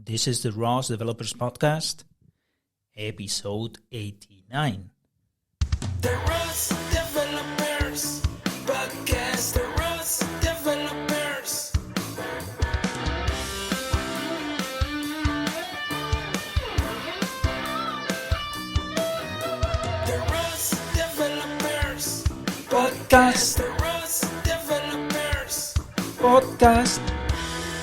This is the ROS Developers Podcast, episode 89. The ROS Developers Podcast, the ROS Developers. The ROS Developers Podcast, the ROS Developers Podcast.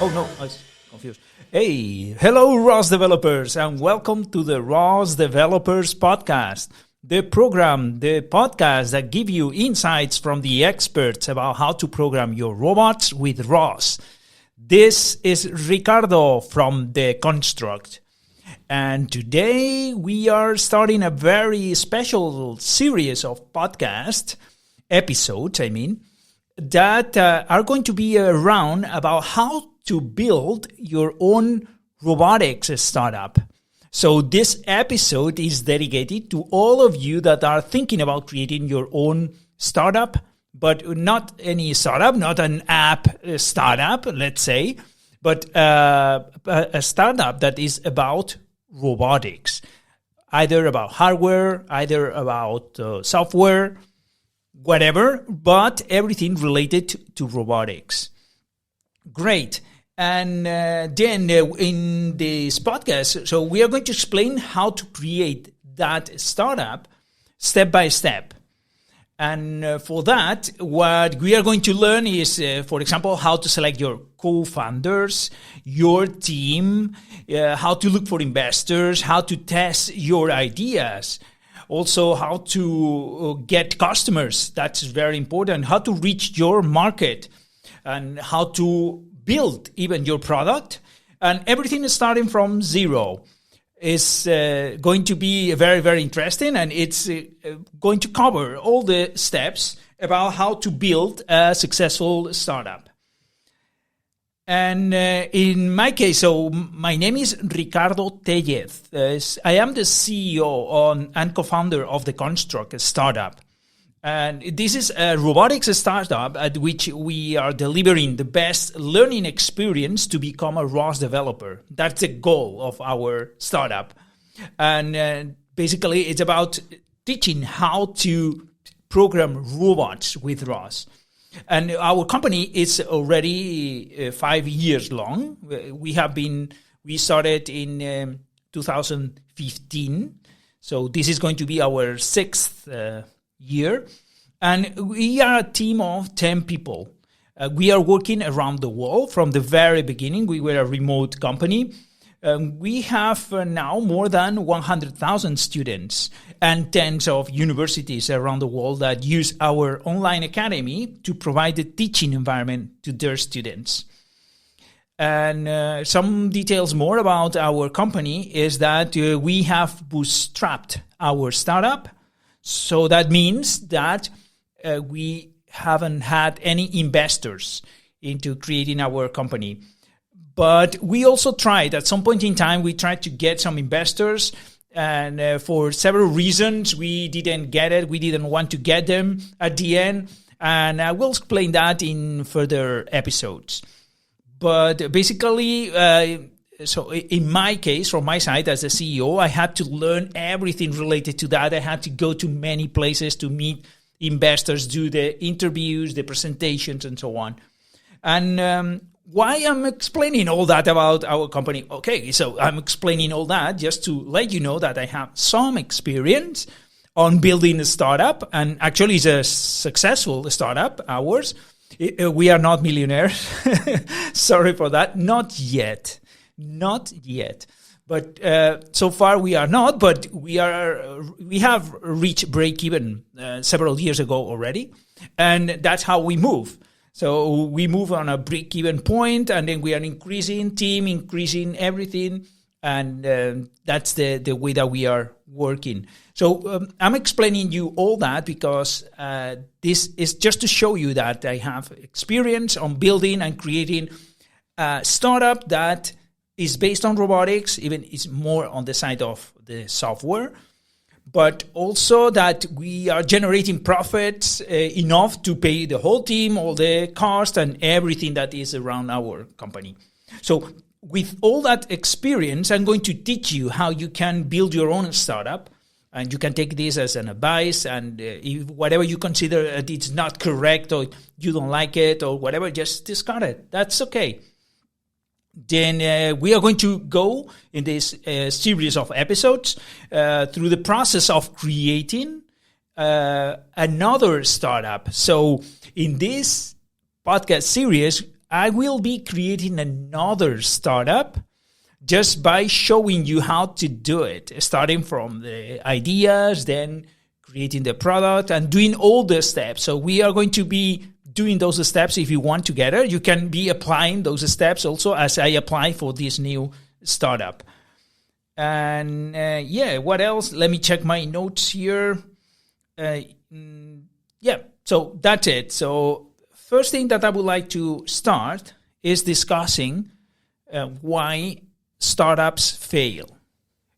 Oh no, I was confused. Hey, hello ROS developers, and welcome to the ROS Developers Podcast, the podcast that give you insights from the experts about how to program your robots with ROS. This is Ricardo from The Construct, and today we are starting a very special series of podcast episodes, that are going to be around about how to build your own robotics startup. So this episode is dedicated to all of you that are thinking about creating your own startup, but not any startup, not an app startup, let's say, but a startup that is about robotics, either about hardware, either about software, whatever, but everything related to robotics. Great. And then in this podcast, so we are going to explain how to create that startup step by step. And for that, what we are going to learn is, for example, how to select your co-founders, your team, how to look for investors, how to test your ideas. Also, how to get customers. That's very important. How to reach your market and how to build even your product. And everything is starting from zero. It's going to be very, very interesting. And it's going to cover all the steps about how to build a successful startup. And in my case, so my name is Ricardo Tellez. I am the CEO and co-founder of The Construct Startup. And this is a robotics startup at which we are delivering the best learning experience to become a ROS developer. That's the goal of our startup. And basically, it's about teaching how to program robots with ROS. And our company is already 5 years long. We started in 2015. So this is going to be our sixth year. And we are a team of 10 people. We are working around the world from the very beginning. We were a remote company. We have now more than 100,000 students and tens of universities around the world that use our online academy to provide a teaching environment to their students. And some details more about our company is that we have bootstrapped our startup. So that means that we haven't had any investors into creating our company. But we also tried, at some point in time, we tried to get some investors. And for several reasons, we didn't get it. We didn't want to get them at the end. And I will explain that in further episodes. But basically, so in my case, from my side as a CEO, I had to learn everything related to that. I had to go to many places to meet investors, do the interviews, the presentations, and so on. And why I'm explaining all that about our company? Okay, so I'm explaining all that just to let you know that I have some experience on building a startup, and actually it's a successful startup, ours. We are not millionaires. Sorry for that. Not yet. But so far we are not, but we have reached break-even several years ago already. And that's how we move. So we move on a break-even point, and then we are increasing team, increasing everything. And that's the way that we are working. So I'm explaining you all that because this is just to show you that I have experience on building and creating a startup that is based on robotics, even is more on the side of the software, but also that we are generating profits enough to pay the whole team, all the cost and everything that is around our company. So with all that experience, I'm going to teach you how you can build your own startup. And you can take this as an advice, and if whatever you consider it's not correct or you don't like it or whatever, just discard it. That's okay. Then we are going to go in this series of episodes through the process of creating another startup. So in this podcast series, I will be creating another startup just by showing you how to do it, starting from the ideas, then creating the product and doing all the steps. So we are going to be doing those steps. If you want together, you can be applying those steps also as I apply for this new startup. And what else? Let me check my notes here. So that's it. So first thing that I would like to start is discussing why startups fail.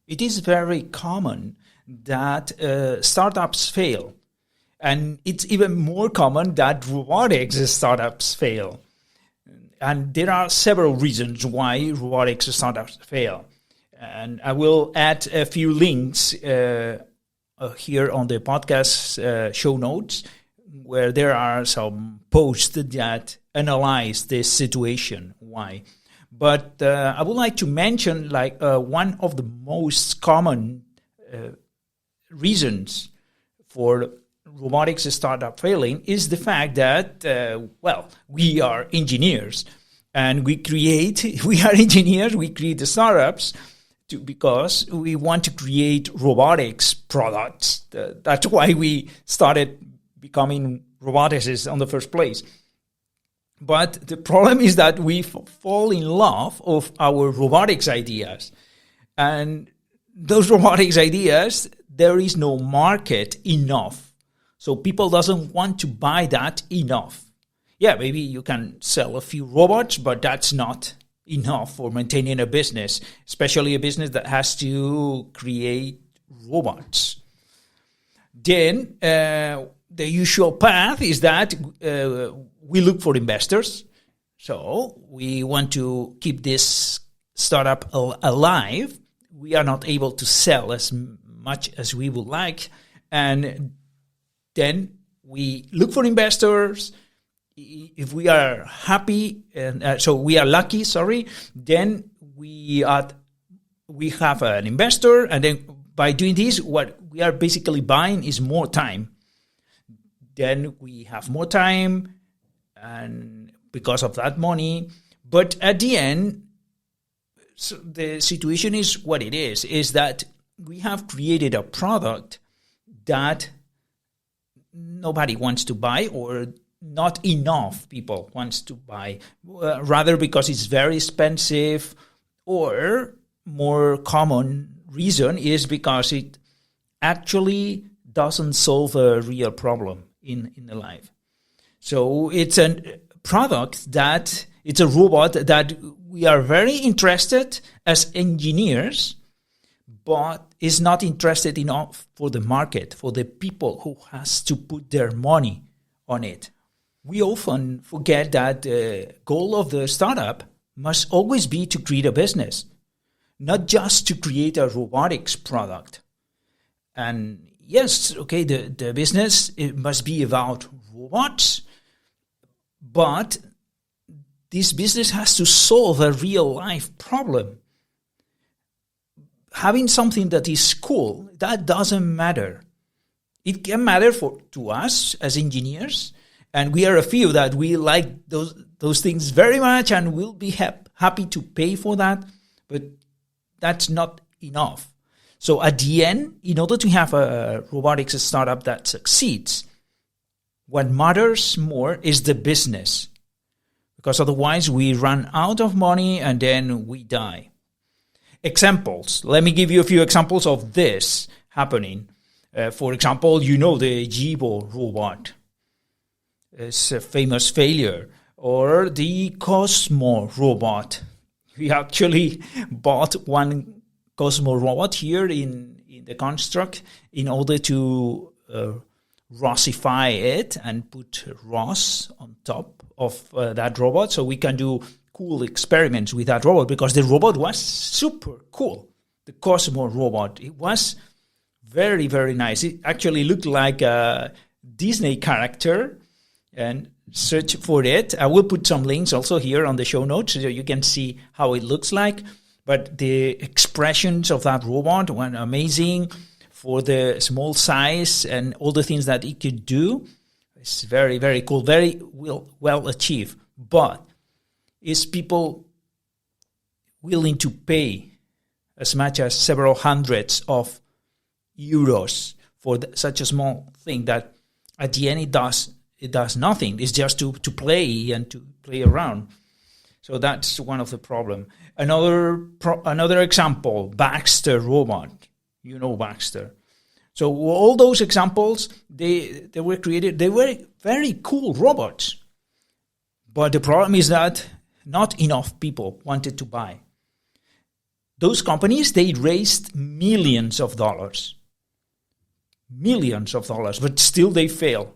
It is very common that startups fail. And it's even more common that robotics startups fail. And there are several reasons why robotics startups fail. And I will add a few links here on the podcast show notes where there are some posts that analyze this situation, why. But I would like to mention one of the most common reasons for robotics startup failing is the fact that, we are engineers and we are engineers, we create the startups because we want to create robotics products. That's why we started becoming roboticists in the first place. But the problem is that we fall in love of our robotics ideas. And those robotics ideas, there is no market enough. So people doesn't want to buy that enough. Yeah, maybe you can sell a few robots, but that's not enough for maintaining a business, especially a business that has to create robots. Then the usual path is that we look for investors. So we want to keep this startup alive. We are not able to sell as much as we would like. And then we look for investors. If we are happy, and so we are lucky, then we have an investor. And then by doing this, what we are basically buying is more time. Then we have more time, and because of that money. But at the end, so the situation is what it is that we have created a product that nobody wants to buy, or not enough people wants to buy, rather because it's very expensive, or more common reason is because it actually doesn't solve a real problem in the life. So it's a product that, it's a robot that we are very interested as engineers, but is not interested enough for the market, for the people who has to put their money on it. We often forget that the goal of the startup must always be to create a business, not just to create a robotics product. And yes, okay, the business, it must be about robots, but this business has to solve a real life problem. Having something that is cool, that doesn't matter. It can matter to us as engineers, and we are a few that we like those things very much, and we'll be happy to pay for that, but that's not enough. So at the end, in order to have a robotics startup that succeeds, what matters more is the business, because otherwise we run out of money and then we die. Examples. Let me give you a few examples of this happening. For example, the Jibo robot. It's a famous failure. Or the Cosmo robot. We actually bought one Cosmo robot here in the construct in order to Rossify it and put Ross on top of that robot, so we can do cool experiments with that robot because the robot was super cool. The Cosmo robot, it was very, very nice. It actually looked like a Disney character, and search for it. I will put some links also here on the show notes so you can see how it looks like. But the expressions of that robot were amazing for the small size and all the things that it could do. It's very, very cool, very well achieved. But is people willing to pay as much as several hundreds of euros for such a small thing that at the end it does nothing. It's just to play and to play around. So that's one of the problems. Another example, Baxter robot. You know Baxter. So all those examples, they were created. They were very cool robots. But the problem is that not enough people wanted to buy. Those companies, they raised millions of dollars, but still they fail.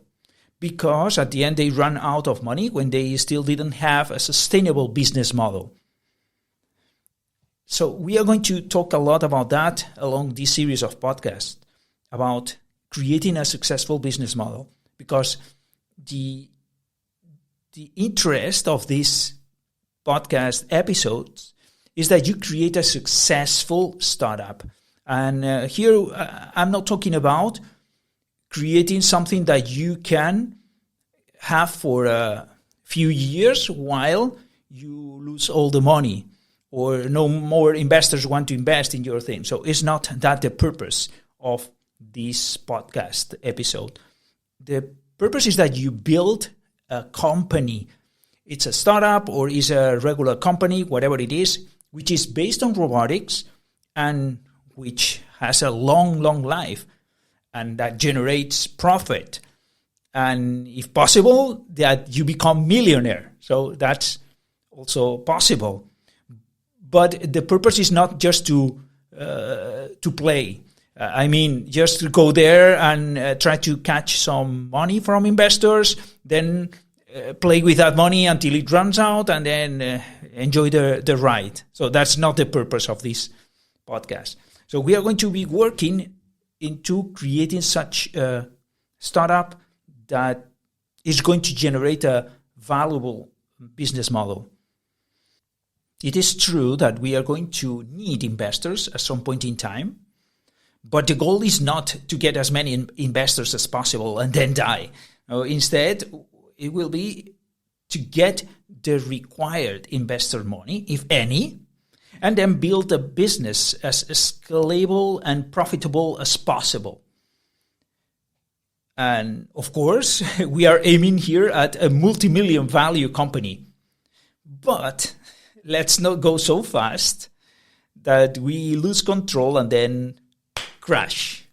Because at the end they run out of money when they still didn't have a sustainable business model. So we are going to talk a lot about that along this series of podcasts, about creating a successful business model. Because the interest of these podcast episodes is that you create a successful startup. And here I'm not talking about creating something that you can have for a few years while you lose all the money or no more investors want to invest in your thing. So it's not that the purpose of this podcast episode. The purpose is that you build a company. It's a startup or is a regular company, whatever it is, which is based on robotics and which has a long, long life. And that generates profit. And if possible, that you become millionaire. So that's also possible. But the purpose is not just to play. Just to go there and try to catch some money from investors, then play with that money until it runs out, and then enjoy the ride. So that's not the purpose of this podcast. So we are going to be working into creating such a startup that is going to generate a valuable business model. It is true that we are going to need investors at some point in time, but the goal is not to get as many investors as possible and then die. No, instead, it will be to get the required investor money, if any, and then build a business as scalable and profitable as possible. And of course, we are aiming here at a multi-million value company. But let's not go so fast that we lose control and then crash.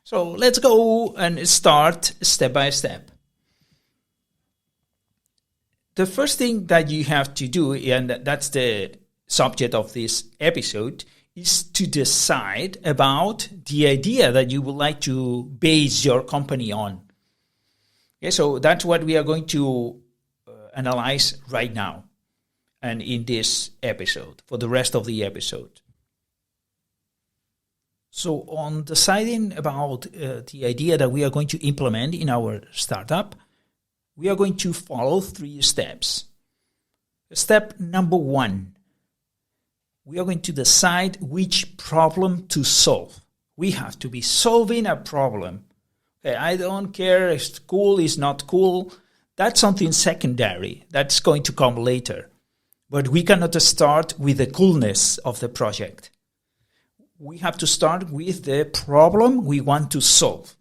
So let's go and start step by step. The first thing that you have to do, and that's the subject of this episode, is to decide about the idea that you would like to base your company on. Okay, so that's what we are going to analyze right now and in this episode, for the rest of the episode. So on deciding about the idea that we are going to implement in our startup, we are going to follow 3 steps. Step number 1. We are going to decide which problem to solve. We have to be solving a problem. Okay, I don't care if cool is not cool. That's something secondary. That's going to come later. But we cannot start with the coolness of the project. We have to start with the problem we want to solve.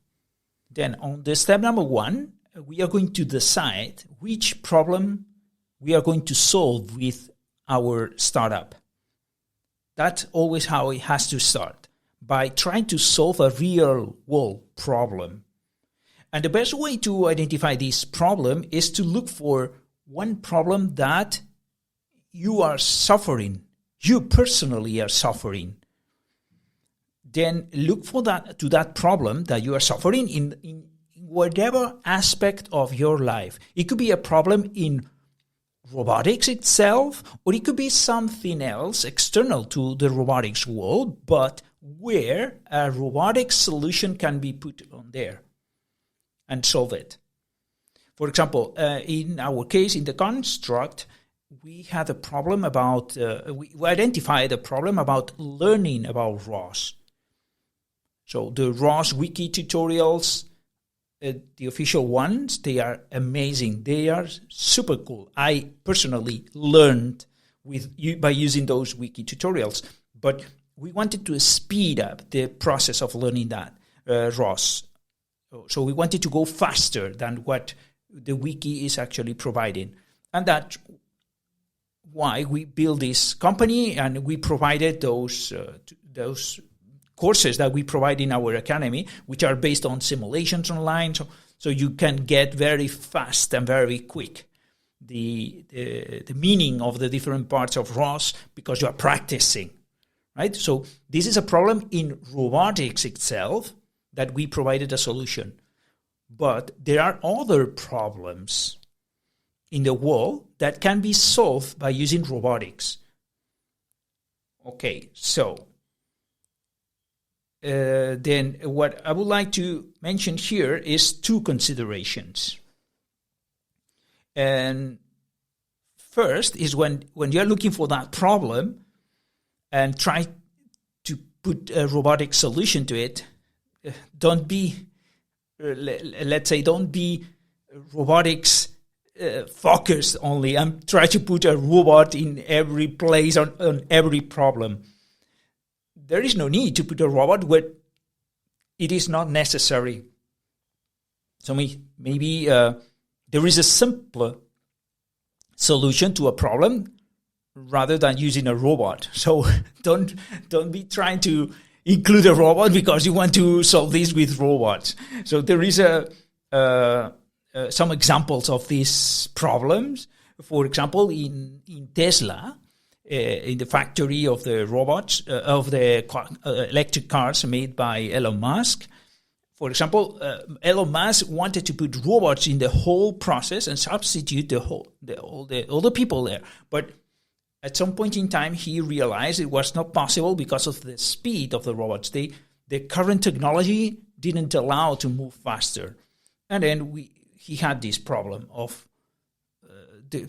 Then on the step number 1, we are going to decide which problem we are going to solve with our startup. That's always how it has to start, by trying to solve a real-world problem. And the best way to identify this problem is to look for one problem that you are suffering, you personally are suffering. Then look for that problem that you are suffering in whatever aspect of your life. It could be a problem in robotics itself, or it could be something else external to the robotics world, but where a robotics solution can be put on there and solve it. For example, in our case, in the construct, we had a problem about, we identified a problem about learning about ROS. So the ROS wiki tutorials, the official ones, they are amazing. They are super cool. I personally learned by using those wiki tutorials, but we wanted to speed up the process of learning that ROS. So we wanted to go faster than what the wiki is actually providing. And that's why we built this company, and we provided those courses that we provide in our academy, which are based on simulations online, so you can get very fast and very quick the meaning of the different parts of ROS because you are practicing, right? So this is a problem in robotics itself that we provided a solution. But there are other problems in the world that can be solved by using robotics. Okay, so then what I would like to mention here is two considerations. And first is when you're looking for that problem and try to put a robotic solution to it, don't be robotics focused only and try to put a robot in every place on every problem. There is no need to put a robot where it is not necessary. So maybe there is a simpler solution to a problem rather than using a robot. So don't be trying to include a robot because you want to solve this with robots. So there is some examples of these problems. For example, in Tesla, in the factory of the robots, of the electric cars made by Elon Musk. For example, Elon Musk wanted to put robots in the whole process and substitute all the people there. But at some point in time, he realized it was not possible because of the speed of the robots. The current technology didn't allow to move faster. And then he had this problem of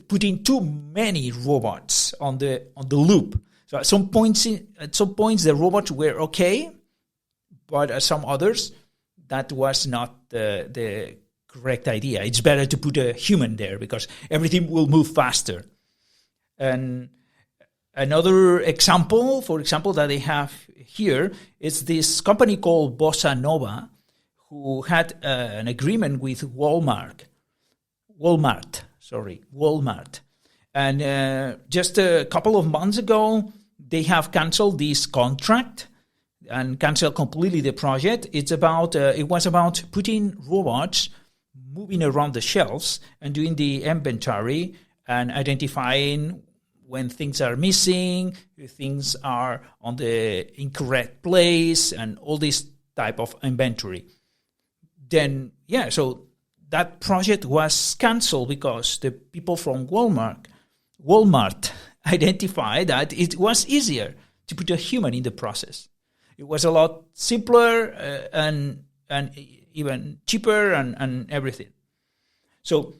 putting too many robots on the loop. So at some points the robots were okay, but at some others that was not the correct idea. It's better to put a human there because everything will move faster. And another example, for example, that they have here is this company called Bossa Nova, who had an agreement with Walmart. And just a couple of months ago, they have canceled this contract and canceled completely the project. It was about putting robots moving around the shelves and doing the inventory and identifying when things are missing, things are on the incorrect place, and all this type of inventory. Then, so that project was canceled because the people from Walmart identified that it was easier to put a human in the process. It was a lot simpler and even cheaper and everything. So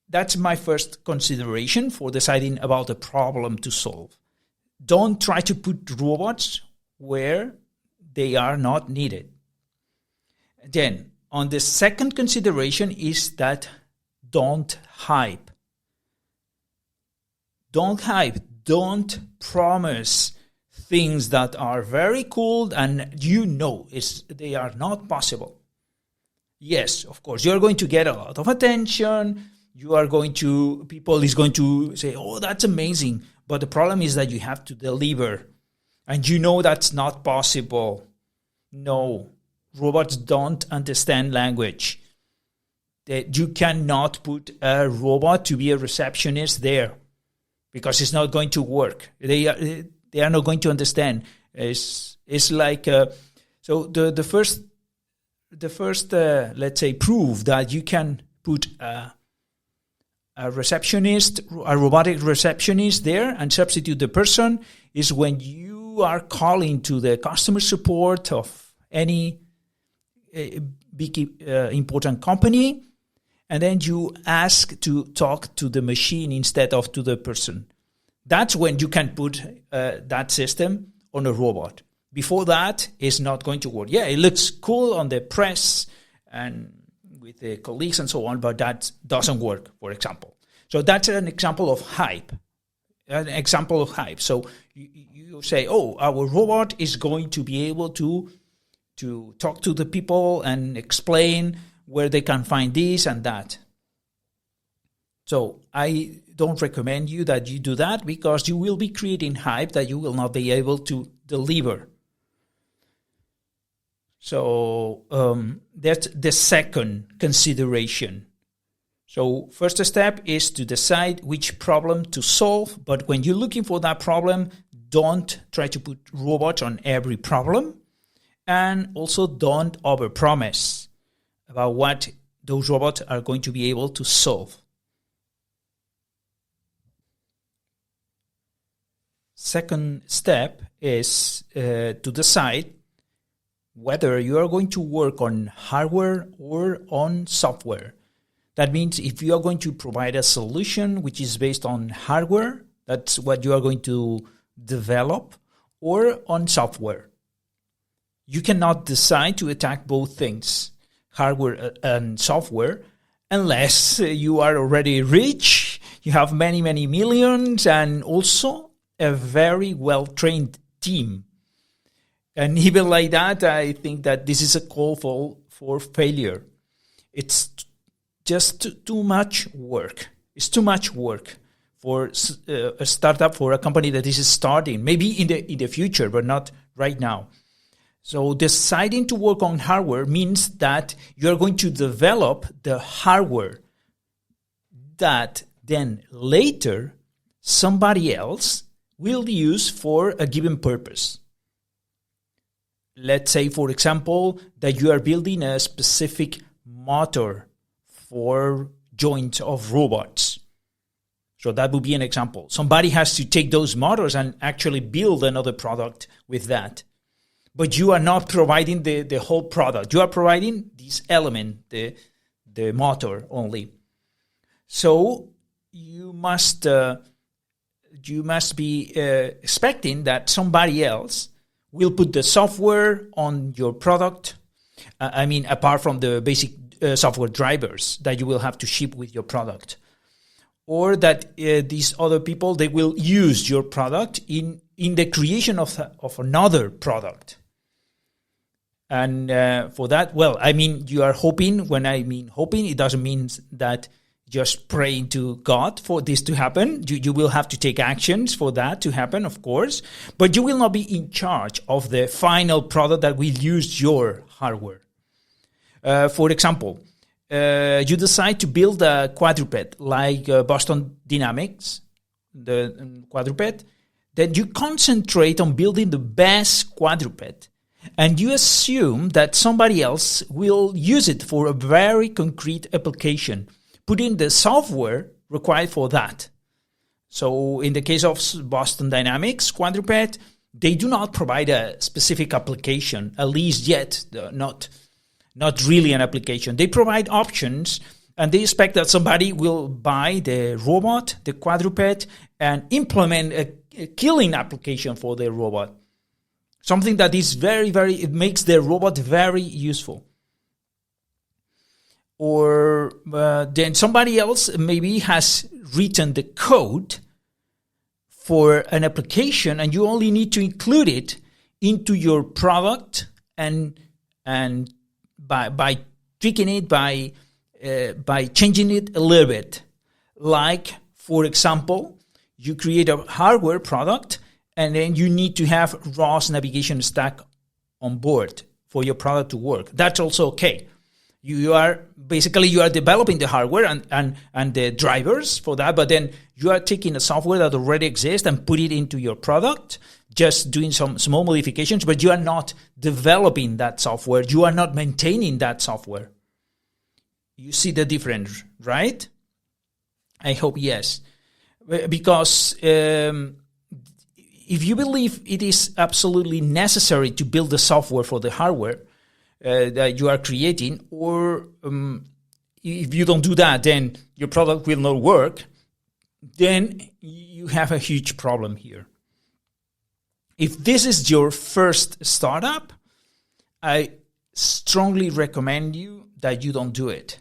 that's my first consideration for deciding about a problem to solve. Don't try to put robots where they are not needed. Then, on the second consideration is that don't hype. Don't hype. Don't promise things that are very cool and they are not possible. Yes, of course, you're going to get a lot of attention. People is going to say, oh, that's amazing. But the problem is that you have to deliver. And that's not possible. No. Robots don't understand language. You cannot put a robot to be a receptionist there because it's not going to work. They are not going to understand. It's like so the first let's say proof that you can put a a receptionist, a robotic receptionist there, and substitute the person is when you are calling to the customer support of any big important company, and then you ask to talk to the machine instead of to the person. That's when you can put that system on a robot. Before that, it's not going to work. Yeah, it looks cool on the press and with the colleagues and so on, but that doesn't work, for example. So that's an example of hype. So you say, oh, our robot is going to be able to talk to the people and explain where they can find this and that. So I don't recommend you that you do that, because you will be creating hype that you will not be able to deliver. So that's the second consideration. So first step is to decide which problem to solve. But when you're looking for that problem, don't try to put robots on every problem. And also don't overpromise about what those robots are going to be able to solve. Second step is to decide whether you are going to work on hardware or on software. That means if you are going to provide a solution which is based on hardware, that's what you are going to develop, or on software. You cannot decide to attack both things, hardware and software, unless you are already rich, you have many, many millions, and also a very well-trained team. And even like that, I think that this is a call for failure. It's just too much work. It's too much work for a startup, for a company that is starting, maybe in the future, but not right now. So deciding to work on hardware means that you're going to develop the hardware that then later somebody else will use for a given purpose. Let's say, for example, that you are building a specific motor for joints of robots. So that would be an example. Somebody has to take those motors and actually build another product with that. But you are not providing the whole product. You are providing this element, the motor only. So you must be expecting that somebody else will put the software on your product. Apart from the basic software drivers that you will have to ship with your product. Or that these other people, they will use your product in the creation of another product. And for that, you are hoping. When I mean hoping, it doesn't mean that just praying to God for this to happen. You will have to take actions for that to happen, of course. But you will not be in charge of the final product that will use your hardware. For example, you decide to build a quadruped like Boston Dynamics, the quadruped. Then you concentrate on building the best quadruped. And you assume that somebody else will use it for a very concrete application, putting the software required for that. So in the case of Boston Dynamics quadruped, they do not provide a specific application, at least yet, not really an application. They provide options, and they expect that somebody will buy the robot, the quadruped, and implement a killing application for the robot. Something that is it makes the robot very useful. Or then somebody else maybe has written the code for an application, and you only need to include it into your product, and by tweaking it, by changing it a little bit. Like, for example, you create a hardware product, and then you need to have ROS navigation stack on board for your product to work. That's also okay. You are developing the hardware and the drivers for that, but then you are taking a software that already exists and put it into your product, just doing some small modifications, but you are not developing that software. You are not maintaining that software. You see the difference, right? I hope yes. Because if you believe it is absolutely necessary to build the software for the hardware that you are creating, or if you don't do that, then your product will not work, then you have a huge problem here. If this is your first startup, I strongly recommend you that you don't do it.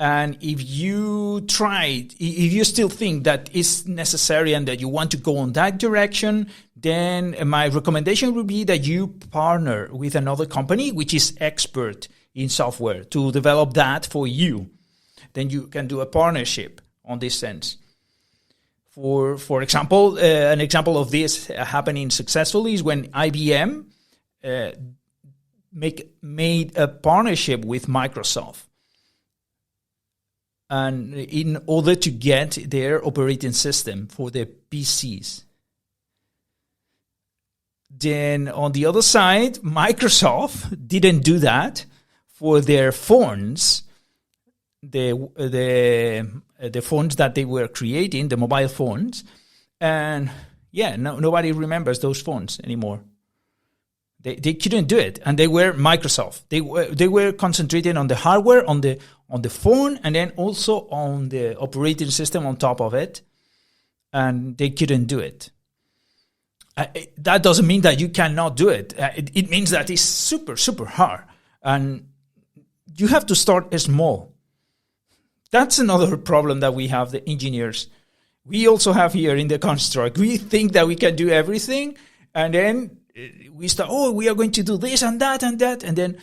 And if you still think that it's necessary and that you want to go on that direction, then my recommendation would be that you partner with another company which is expert in software to develop that for you. Then you can do a partnership on this sense. For example, an example of this happening successfully is when IBM made a partnership with Microsoft, and in order to get their operating system for their PCs. Then on the other side, Microsoft didn't do that for their phones, the phones that they were creating, the mobile phones, and nobody remembers those phones anymore. They couldn't do it, and they were Microsoft. They were concentrating on the hardware, on the phone, and then also on the operating system on top of it, and they couldn't do it. That doesn't mean that you cannot do it. It means that it's super, super hard, and you have to start small. That's another problem that we have, the engineers. We also have here in the construct. We think that we can do everything, and then we start, we are going to do this and that, and then,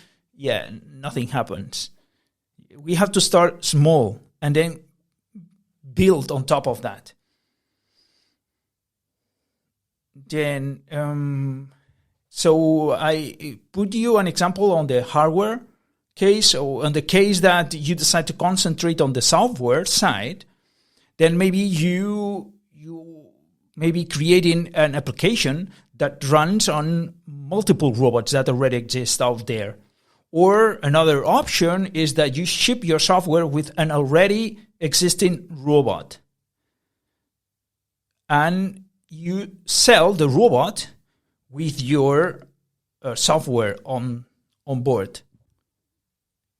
nothing happens. We have to start small and then build on top of that. Then, so I put you an example on the hardware case, or on the case that you decide to concentrate on the software side, then maybe you may be creating an application that runs on multiple robots that already exist out there. Or another option is that you ship your software with an already existing robot, and you sell the robot with your software on board.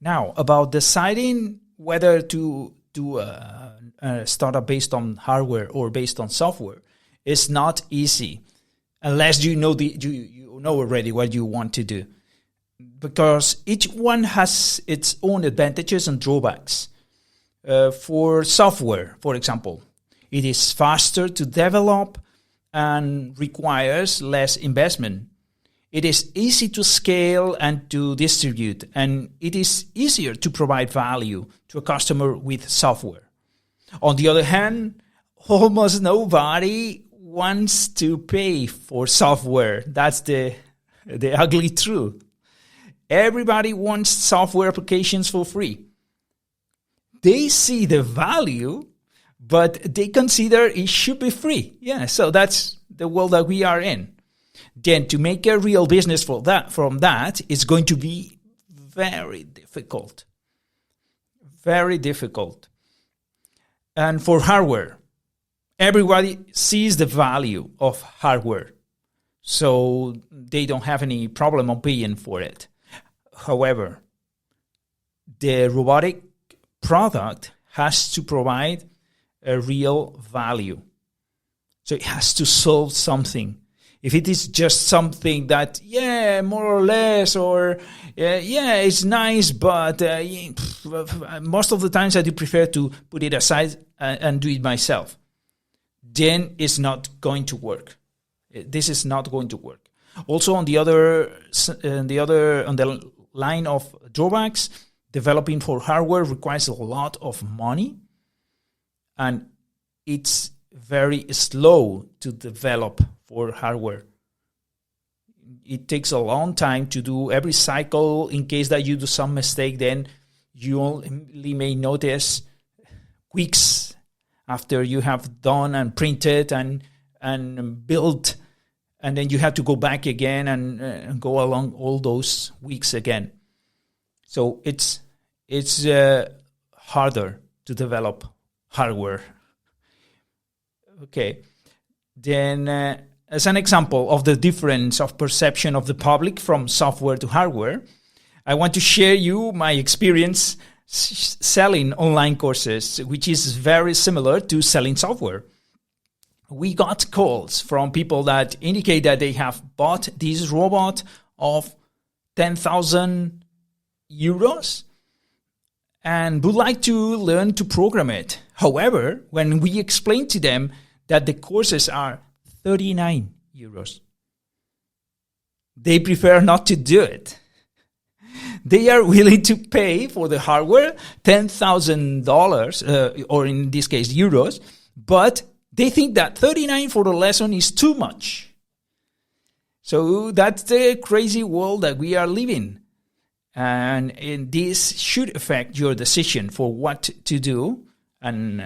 Now, about deciding whether to do a startup based on hardware or based on software is not easy, unless you know you know already what you want to do, because each one has its own advantages and drawbacks. For software, for example, it is faster to develop and requires less investment. It is easy to scale and to distribute, and it is easier to provide value to a customer with software. On the other hand, almost nobody wants to pay for software. That's the ugly truth. Everybody wants software applications for free. They see the value, but they consider it should be free. Yeah, so that's the world that we are in. Then to make a real business from that is going to be very difficult. Very difficult. And for hardware, everybody sees the value of hardware, so they don't have any problem on paying for it. However, the robotic product has to provide a real value. So it has to solve something. If it is just something that, more or less, or, it's nice, but most of the times I do prefer to put it aside and do it myself, then it's not going to work. This is not going to work. Also, on the line of drawbacks, developing for hardware requires a lot of money, and it's very slow to develop for hardware. It takes a long time to do every cycle. In case that you do some mistake, then you only may notice weeks after you have done and printed and built, and then you have to go back again and go along all those weeks again. So it's harder to develop hardware. Okay. Then, as an example of the difference of perception of the public from software to hardware, I want to share you my experience selling online courses, which is very similar to selling software. We got calls from people that indicate that they have bought this robot of 10,000 euros and would like to learn to program it. However, when we explain to them that the courses are 39 euros, they prefer not to do it. They are willing to pay for the hardware $10,000, or in this case, euros, but they think that 39 for the lesson is too much. So that's the crazy world that we are living. And this should affect your decision for what to do and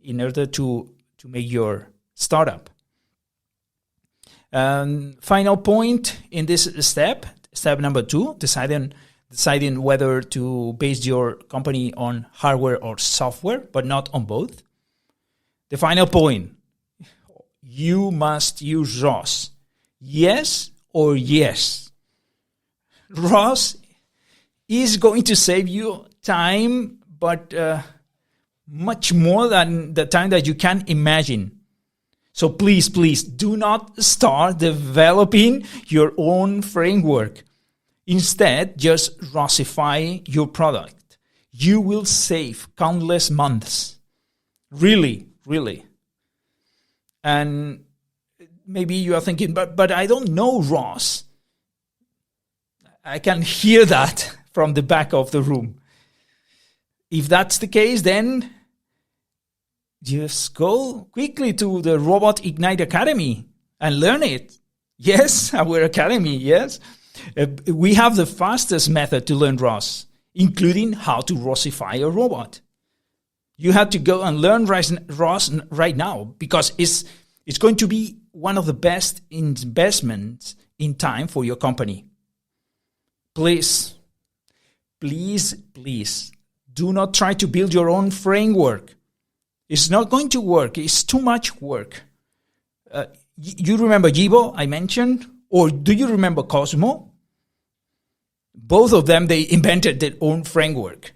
in order to make your startup. Final point in this step number 2, deciding whether to base your company on hardware or software, but not on both. The final point, you must use ROS. Yes or yes. ROS is going to save you time, but much more than the time that you can imagine. So please do not start developing your own framework. Instead, just ROSify your product. You will save countless months. Really. And maybe you are thinking, but I don't know ROS. I can hear that from the back of the room. If that's the case, then just go quickly to the Robotics Academy and learn it. Yes, our academy, yes. We have the fastest method to learn ROS, including how to ROSify a robot. You have to go and learn ROS right now because it's going to be one of the best investments in time for your company. Please, do not try to build your own framework. It's not going to work. It's too much work. You remember Jibo I mentioned? Or do you remember Cosmo? Both of them, they invented their own framework.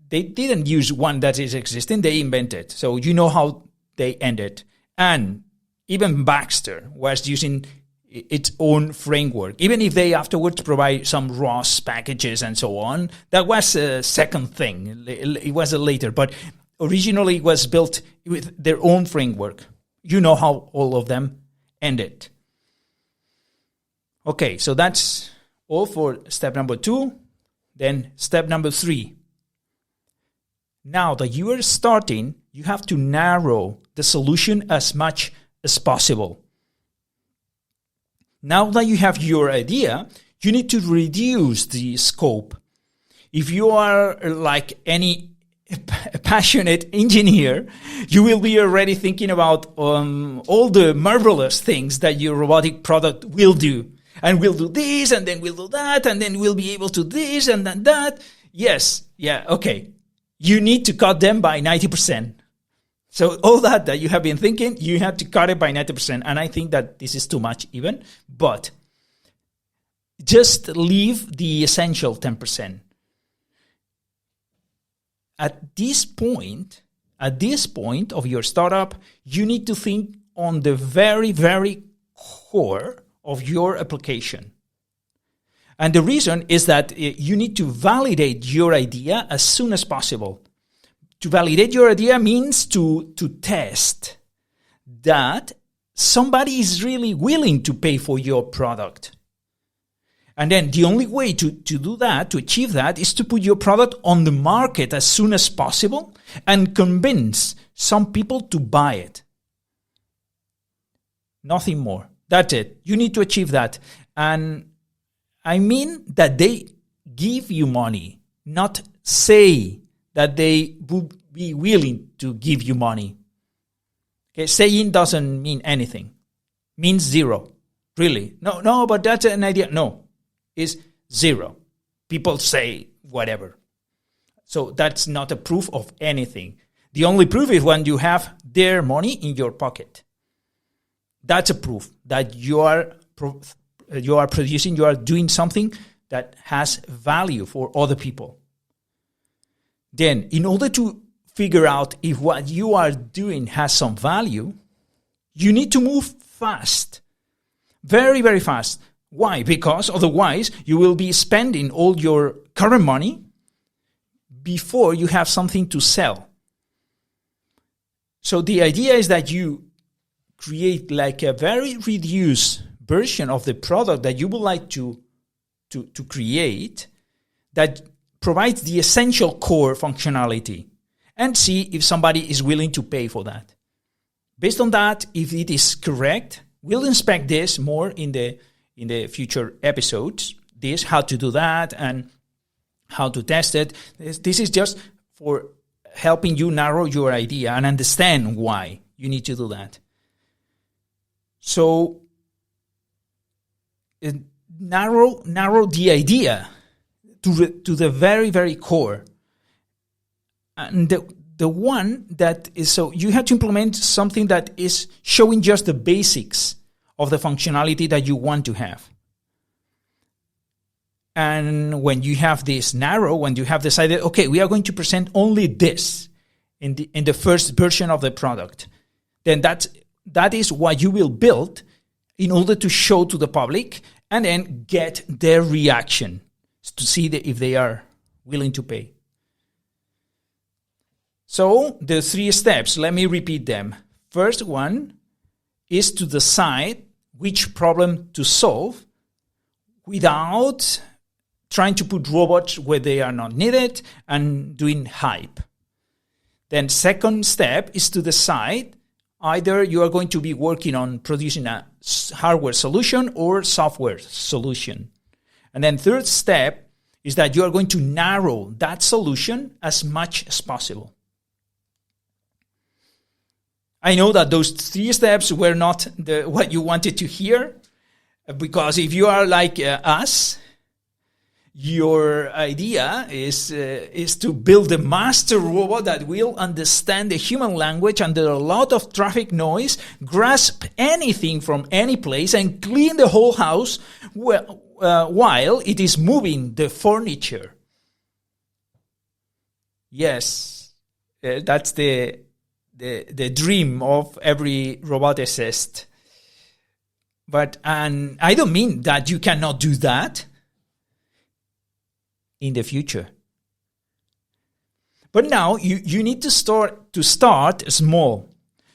They didn't use one that is existing. They invented. So you know how they ended. And even Baxter was using its own framework. Even if they afterwards provide some ROS packages and so on, that was a second thing. It was a later. But originally it was built with their own framework. You know how all of them ended. Okay, so that's all for step number 2. Then step number 3. Now that you are starting, you have to narrow the solution as much as possible. Now that you have your idea, you need to reduce the scope. If you are like any passionate engineer, you will be already thinking about all the marvelous things that your robotic product will do. And we'll do this, and then we'll do that, and then we'll be able to this, and then that. Yes, yeah, okay. You need to cut them by 90%. So all that you have been thinking, you have to cut it by 90%. And I think that this is too much even. But just leave the essential 10%. At this point of your startup, you need to think on the very, very core of your application. And the reason is that you need to validate your idea as soon as possible. To validate your idea means to test that somebody is really willing to pay for your product. And then the only way to do that, to achieve that, is to put your product on the market as soon as possible and convince some people to buy it. Nothing more. That's it. You need to achieve that. And I mean that they give you money, not say that they would be willing to give you money. Okay, saying doesn't mean anything. Means zero. Really. No, but that's an idea. No, it's zero. People say whatever. So that's not a proof of anything. The only proof is when you have their money in your pocket. That's a proof that you are producing, you are doing something that has value for other people. Then, in order to figure out if what you are doing has some value, you need to move fast. Very, very fast. Why? Because otherwise you will be spending all your current money before you have something to sell. So the idea is that you create like a very reduced version of the product that you would like to create that provides the essential core functionality, and see if somebody is willing to pay for that. Based on that, if it is correct, we'll inspect this more in the future episodes, this, how to do that and how to test it. This is just for helping you narrow your idea and understand why you need to do that. So narrow the idea to the very, very core. And the one that is, so you have to implement something that is showing just the basics of the functionality that you want to have. And when you have this narrow, when you have decided, okay, we are going to present only this in the first version of the product, then that is what you will build in order to show to the public and then get their reaction to see if they are willing to pay. So the 3 steps, let me repeat them. First one is to decide which problem to solve without trying to put robots where they are not needed and doing hype. Then second step is to decide either you are going to be working on producing a hardware solution or software solution. And then third step is that you are going to narrow that solution as much as possible. I know that those 3 steps were not what you wanted to hear, because if you are like us, your idea is to build a master robot that will understand the human language under a lot of traffic noise, grasp anything from any place, and clean the whole house while it is moving the furniture. Yes, that's the dream of every roboticist. And I don't mean that you cannot do that in the future. But now you need to start small.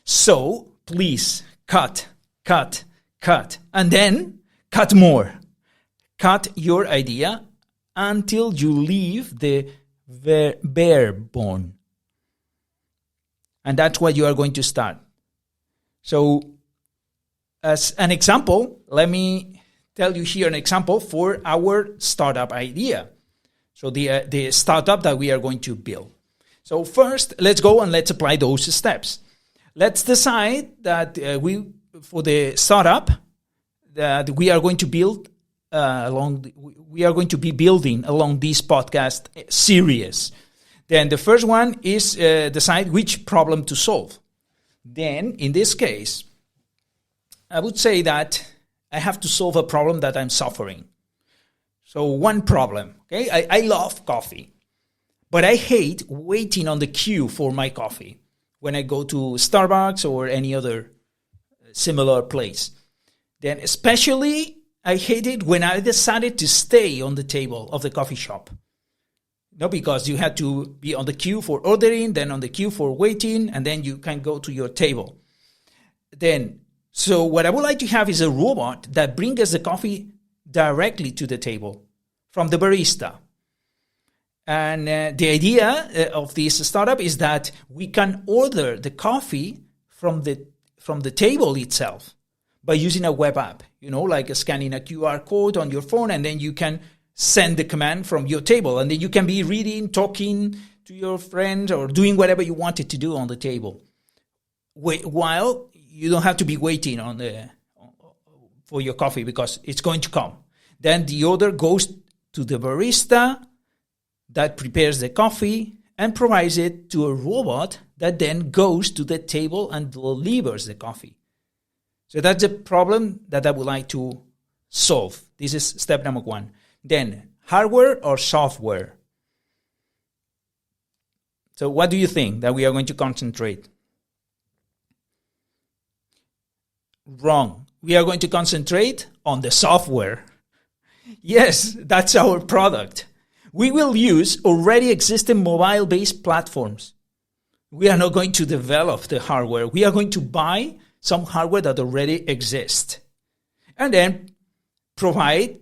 So please cut, and then cut more. Cut your idea until you leave the bare bone. And that's what you are going to start. So as an example, let me tell you here an example for our startup idea. So the startup that we are going to build. So first, let's go and let's apply those steps. Let's decide that for the startup that we are going to build we are going to be building along this podcast series. Then the first one is decide which problem to solve. Then in this case, I would say that I have to solve a problem that I'm suffering. So one problem, okay? I love coffee, but I hate waiting on the queue for my coffee when I go to Starbucks or any other similar place. Then especially I hate it when I decided to stay on the table of the coffee shop. No, because you had to be on the queue for ordering, then on the queue for waiting, and then you can go to your table. So what I would like to have is a robot that brings us the coffee directly to the table from the barista. And the idea of this startup is that we can order the coffee from the table itself by using a web app, like scanning a QR code on your phone, and then you can send the command from your table, and then you can be reading, talking to your friends, or doing whatever you wanted to do on the table, while you don't have to be waiting for your coffee because it's going to come. Then the order goes to the barista, that prepares the coffee and provides it to a robot that then goes to the table and delivers the coffee. So that's a problem that I would like to solve. This is step number 1. Then, hardware or software? So what do you think that we are going to concentrate? Wrong. We are going to concentrate on the software. Yes, that's our product. We will use already existing mobile-based platforms. We are not going to develop the hardware. We are going to buy some hardware that already exists and then provide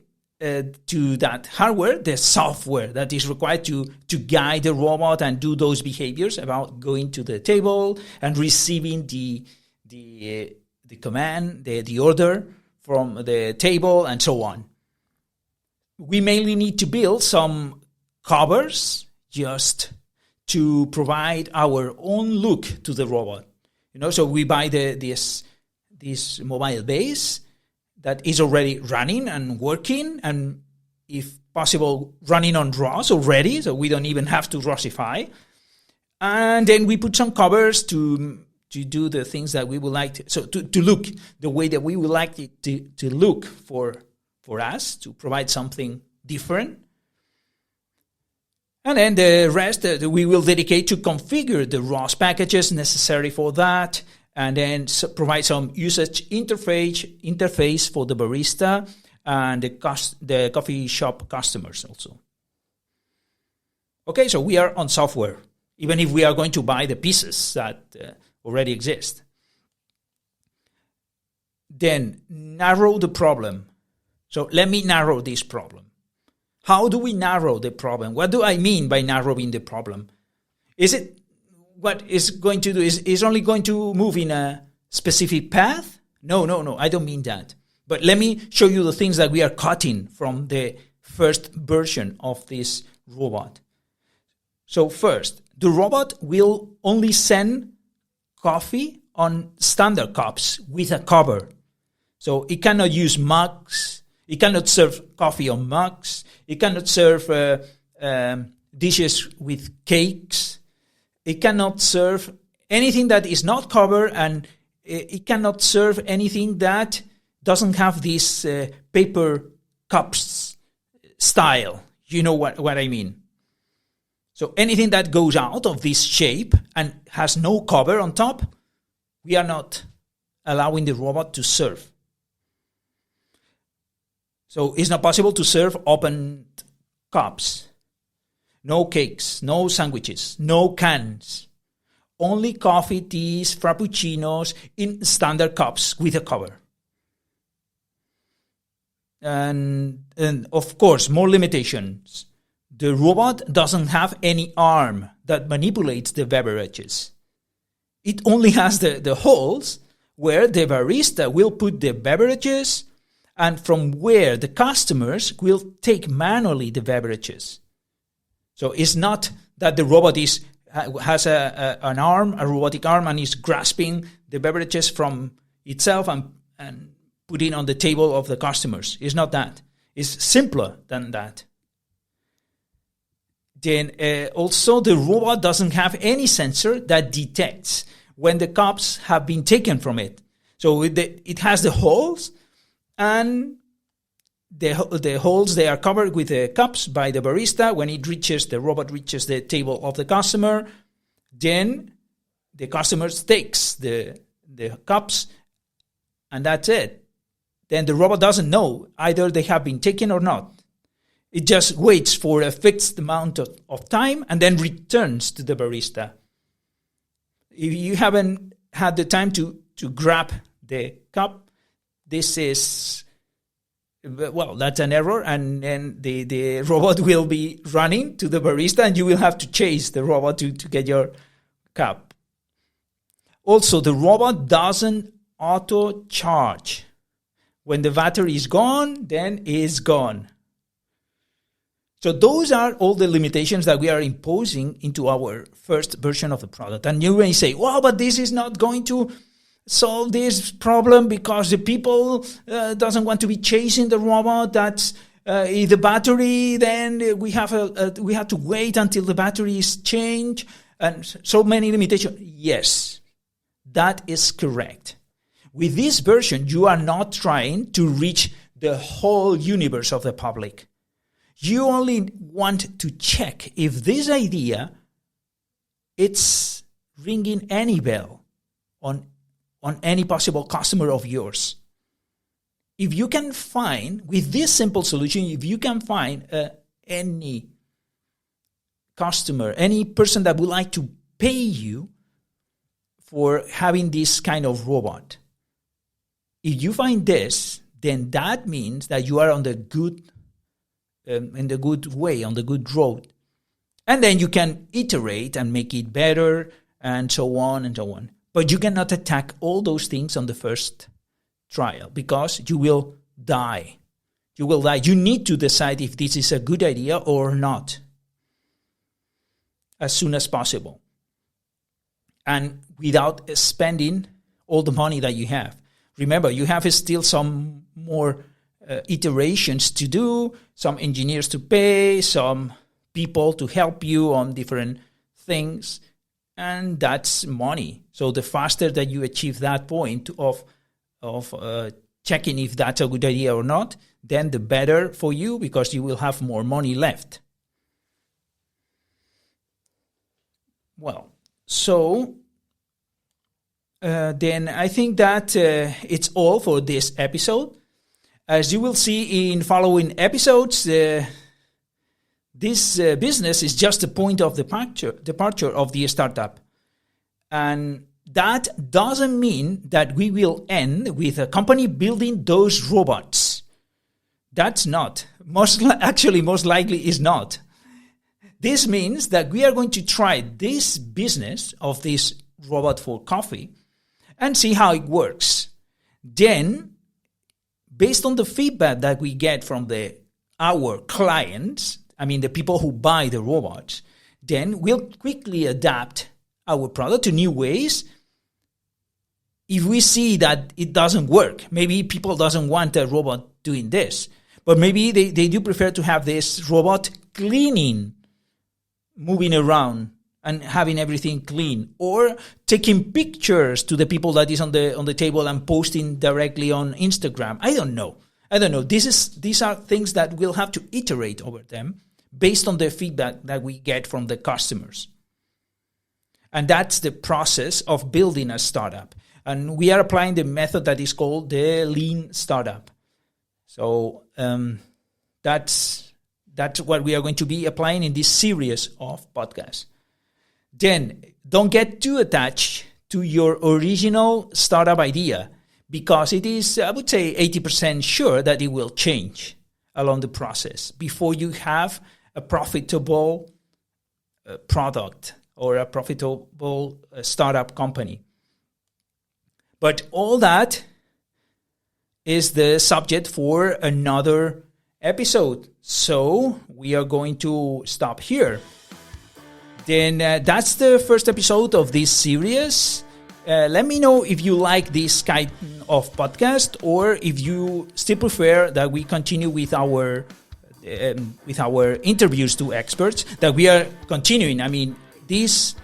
to that hardware the software that is required to guide the robot and do those behaviors about going to the table and receiving the command, the order from the table and so on. We mainly need to build some covers just to provide our own look to the robot. So we buy this mobile base that is already running and working, and if possible, running on ROS already, so we don't even have to ROSify. And then we put some covers to do the things that we would like to look the way that we would like it to look for us, to provide something different. And then the rest we will dedicate to configure the ROS packages necessary for that, and then provide some usage interface for the barista and the coffee shop customers also. Okay, so we are on software, even if we are going to buy the pieces that already exist. Then narrow the problem. So let me narrow this problem. How do we narrow the problem? What do I mean by narrowing the problem? Is it what is going to do is only going to move in a specific path? No, I don't mean that. But let me show you the things that we are cutting from the first version of this robot. So first, the robot will only send coffee on standard cups with a cover. So it cannot use mugs. It cannot serve coffee on mugs. It cannot serve dishes with cakes. It cannot serve anything that is not covered, and it cannot serve anything that doesn't have this paper cups style. You know what I mean? So anything that goes out of this shape and has no cover on top, we are not allowing the robot to serve. So it's not possible to serve open cups. No cakes, no sandwiches, no cans. Only coffee, teas, frappuccinos in standard cups with a cover. And of course, more limitations. The robot doesn't have any arm that manipulates the beverages. It only has the holes where the barista will put the beverages and from where the customers will take manually the beverages. So it's not that the robot has an arm, a robotic arm, and is grasping the beverages from itself and putting on the table of the customers. It's not that. It's simpler than that. Then also the robot doesn't have any sensor that detects when the cups have been taken from it. So it has the holes, and the holes, they are covered with the cups by the barista. When the robot reaches the table of the customer, then the customer takes the cups, and that's it. Then the robot doesn't know either they have been taken or not. It just waits for a fixed amount of time and then returns to the barista. If you haven't had the time to grab the cup, this is, well, that's an error, and then the robot will be running to the barista, and you will have to chase the robot to get your cup. Also, the robot doesn't auto-charge. When the battery is gone, then it's gone. So those are all the limitations that we are imposing into our first version of the product. And you may say, well, but this is not going to solve this problem because the people doesn't want to be chasing the robot. That's If the battery, then we have to wait until the battery is changed, and so many limitations. Yes, that is correct. With this version, you are not trying to reach the whole universe of the public. You only want to check if this idea it's ringing any bell on any possible customer of yours. If you can find, with this simple solution, if you can find any customer, any person that would like to pay you for having this kind of robot, if you find this, then that means that you are on the good, in the good way, on the good road. And then you can iterate and make it better and so on and so on. But you cannot attack all those things on the first trial because you will die. You will die. You need to decide if this is a good idea or not as soon as possible. And without spending all the money that you have. Remember, you have still some more iterations to do, some engineers to pay, some people to help you on different things, and that's money. So the faster that you achieve that point of checking if that's a good idea or not, then the better for you because you will have more money left. Well, so then I think that it's all for this episode. As you will see in following episodes, this business is just a point of departure of the startup. And that doesn't mean that we will end with a company building those robots. That's not. Most likely is not. This means that we are going to try this business of this robot for coffee and see how it works. Then, based on the feedback that we get from our clients, I mean the people who buy the robots, then we'll quickly adapt our product to new ways. If we see that it doesn't work, maybe people doesn't want a robot doing this, but maybe they do prefer to have this robot cleaning, moving around and having everything clean, or taking pictures to the people that is on the table and posting directly on Instagram. I don't know. These are things that we'll have to iterate over them based on the feedback that we get from the customers. And that's the process of building a startup. And we are applying the method that is called the lean startup. So that's what we are going to be applying in this series of podcasts. Then don't get too attached to your original startup idea because it is, I would say, 80% sure that it will change along the process before you have a profitable product or a profitable startup company. But all that is the subject for another episode. So we are going to stop here. Then that's the first episode of this series. Let me know if you like this kind of podcast or if you still prefer that we continue with our interviews to experts that we are continuing. I mean, this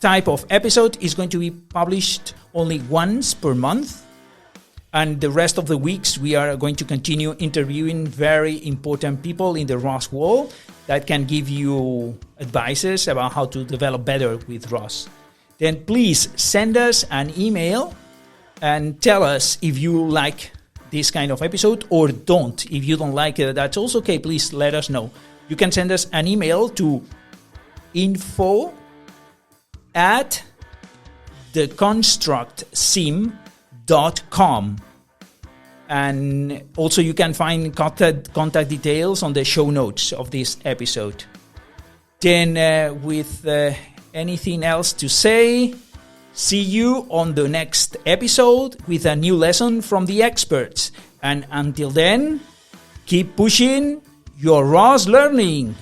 type of episode is going to be published only once per month. And the rest of the weeks, we are going to continue interviewing very important people in the ROS world that can give you advices about how to develop better with ROS. Then please send us an email and tell us if you like this kind of episode or don't. If you don't like it, that's also okay. Please let us know. You can send us an email to info@theconstructsim.com. And also you can find contact details on the show notes of this episode. Then with anything else to say, see you on the next episode with a new lesson from the experts. And until then, keep pushing your ROS learning.